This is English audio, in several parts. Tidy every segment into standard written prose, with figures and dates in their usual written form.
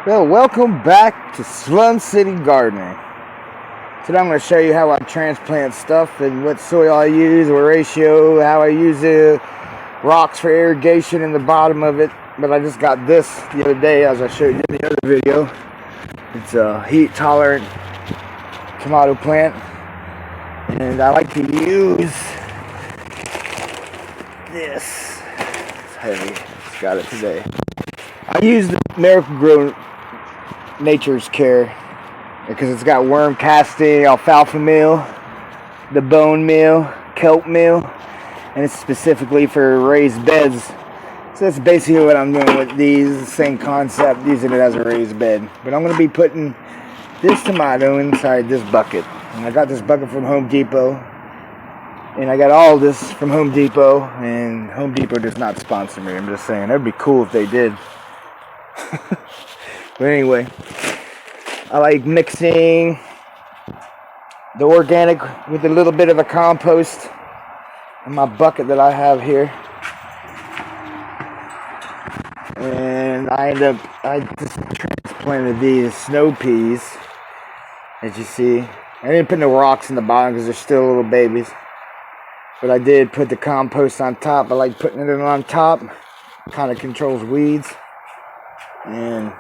Well, welcome back to Slum City Gardening. Today I'm going to show you how I transplant stuff and what soil I use, what ratio, how I use the rocks for irrigation in the bottom of it. But I just got this the other day, as I showed you in the other video. It's a heat tolerant tomato plant, and I like to use this. It's heavy. Just got it today. I use the Miracle-Gro Nature's Care because it's got worm casting, alfalfa meal, the bone meal, kelp meal, and it's specifically for raised beds. So that's basically what I'm doing with these. Same concept, using it as a raised bed. But I'm going to be putting this tomato inside this bucket. And I got this bucket from Home Depot. And I got all this from Home Depot. And Home Depot does not sponsor me. I'm just saying, that'd be cool if they did. But anyway, I like mixing the organic with a little bit of the compost in my bucket that I have here. And I just transplanted these snow peas, as you see. I didn't put no rocks in the bottom because they're still little babies. But I did put the compost on top. I like putting it on top. Kind of controls weeds and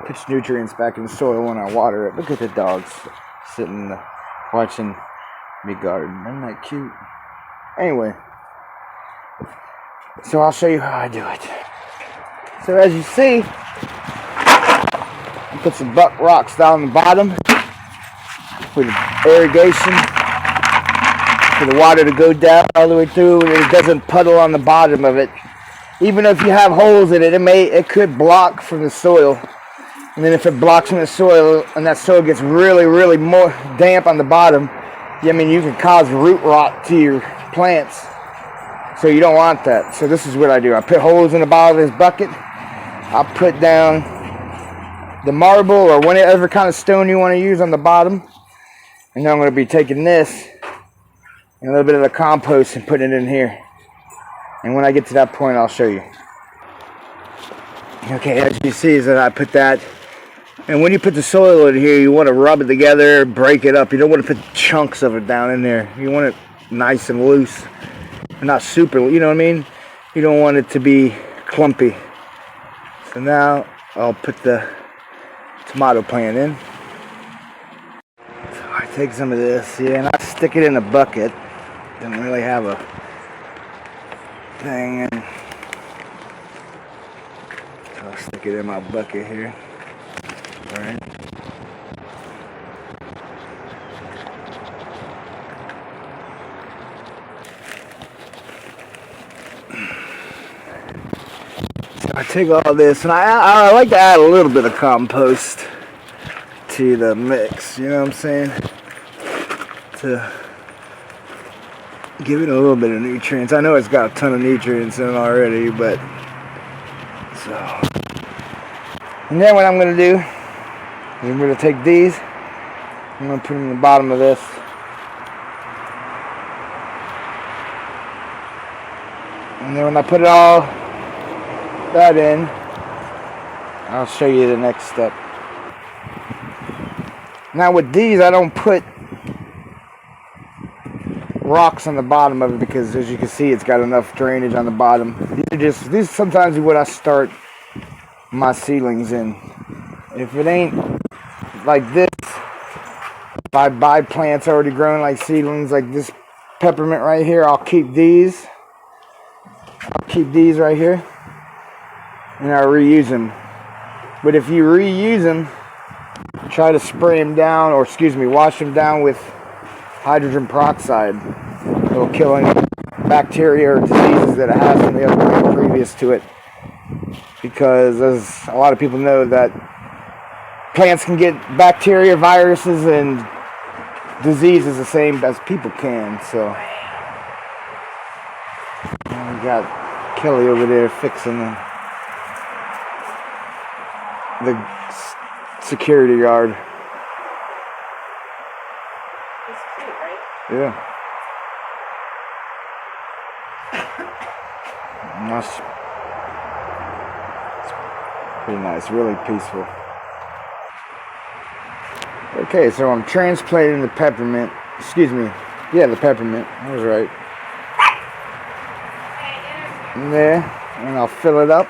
puts nutrients back in the soil when I water it. Look at the dogs sitting watching me garden. Isn't that cute? Anyway, so I'll show you how I do it. So as you see, I put some buck rocks down the bottom for the irrigation, for the water to go down all the way through, and it doesn't puddle on the bottom of it. Even if you have holes in it, it could block from the soil. And then if it blocks from the soil and that soil gets really more damp on the bottom, I mean, you can cause root rot to your plants. So you don't want that. So this is what I do. I put holes in the bottom of this bucket. I put down the marble or whatever kind of stone you want to use on the bottom. And then I'm going to be taking this and a little bit of the compost and putting it in here. And when I get to that point, I'll show you. Okay, as you see is that I put that. And when you put the soil in here, you want to rub it together, break it up. You don't want to put chunks of it down in there. You want it nice and loose. Not super, you know what I mean? You don't want it to be clumpy. So now I'll put the tomato plant in. So I take some of this, and I stick it in a bucket. Don't really have a thing, and so I'll stick it in my bucket here. All right. So I take all this, and I like to add a little bit of compost to the mix. You know what I'm saying? To give it a little bit of nutrients. I know it's got a ton of nutrients in it already, but so. And then what I'm going to do is I'm going to take these. I'm going to put them in the bottom of this. And then when I put it all that in, I'll show you the next step. Now with these, I don't put rocks on the bottom of it because, as you can see, it's got enough drainage on the bottom. These sometimes are what I start my seedlings in. If it ain't like this, if I buy plants already grown like seedlings, like this peppermint right here, I'll keep these. I'll keep these right here, and I'll reuse them. But if you reuse them, try to spray them down, or wash them down with hydrogen peroxide. It'll kill any bacteria or diseases that it has from the other plant previous to it. Because as a lot of people know, that plants can get bacteria, viruses, and diseases the same as people can. So we got Kelly over there fixing the security guard. It's cute, right? Yeah. Nice. It's pretty nice, really peaceful. Okay, so I'm transplanting the peppermint. Excuse me. Yeah, the peppermint. I was right. In there, and I'll fill it up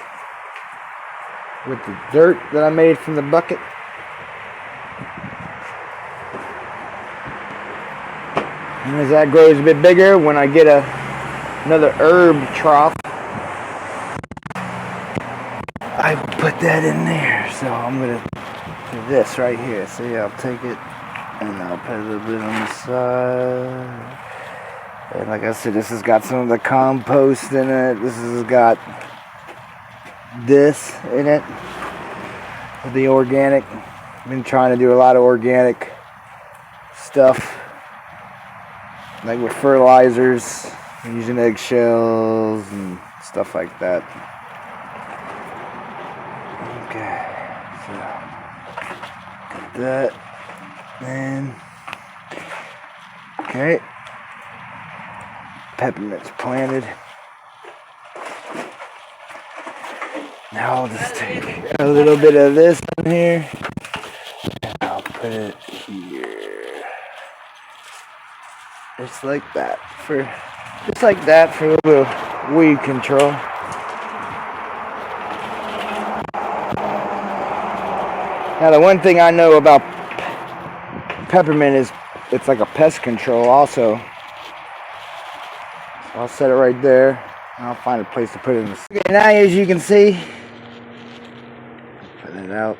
with the dirt that I made from the bucket. And as that grows a bit bigger, when I get another herb trough, I put that in there. So I'm gonna do this right here. See, I'll take it and I'll put a little bit on the side. And like I said, this has got some of the compost in it. This has got this in it, the organic. I've been trying to do a lot of organic stuff, like with fertilizers, using eggshells and stuff like that. Okay, so got that, and okay, peppermint's planted. Now I'll just take a little bit of this in here, and I'll put it here, just like that for a little weed control. Now the one thing I know about peppermint is it's like a pest control also. So I'll set it right there. And I'll find a place to put it in. Okay, now as you can see, put it out.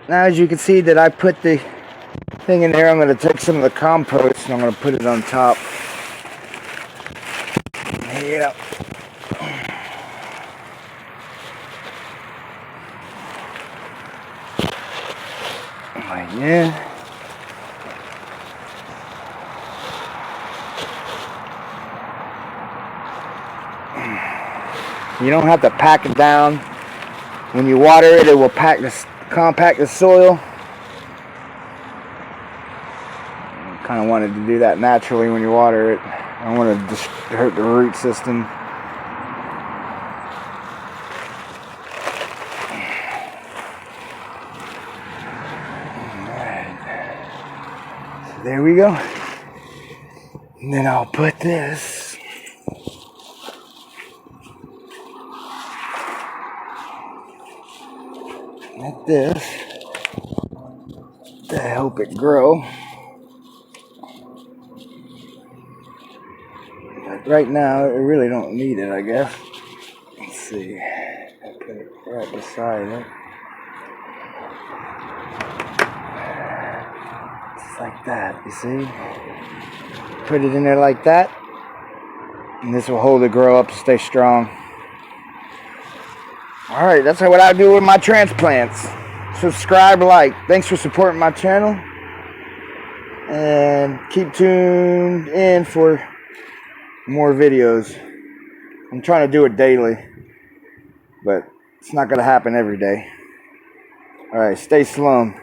Now as you can see that I put the thing in there, I'm going to take some of the compost and I'm going to put it on top. Yeah. Like, yeah. You don't have to pack it down. When you water it, it will compact the soil. I kind of wanted to do that naturally when you water it. I don't want to hurt the root system. Alright. So there we go. And then I'll put this like this to help it grow. But right now, it really don't need it, I guess. Let's see. I'll put it right beside it. Just like that, you see? Put it in there like that. And this will hold it grow up to stay strong. Alright, that's what I do with my transplants. Subscribe, like. Thanks for supporting my channel. And keep tuned in for more videos. I'm trying to do it daily, but it's not going to happen every day. Alright, stay slum.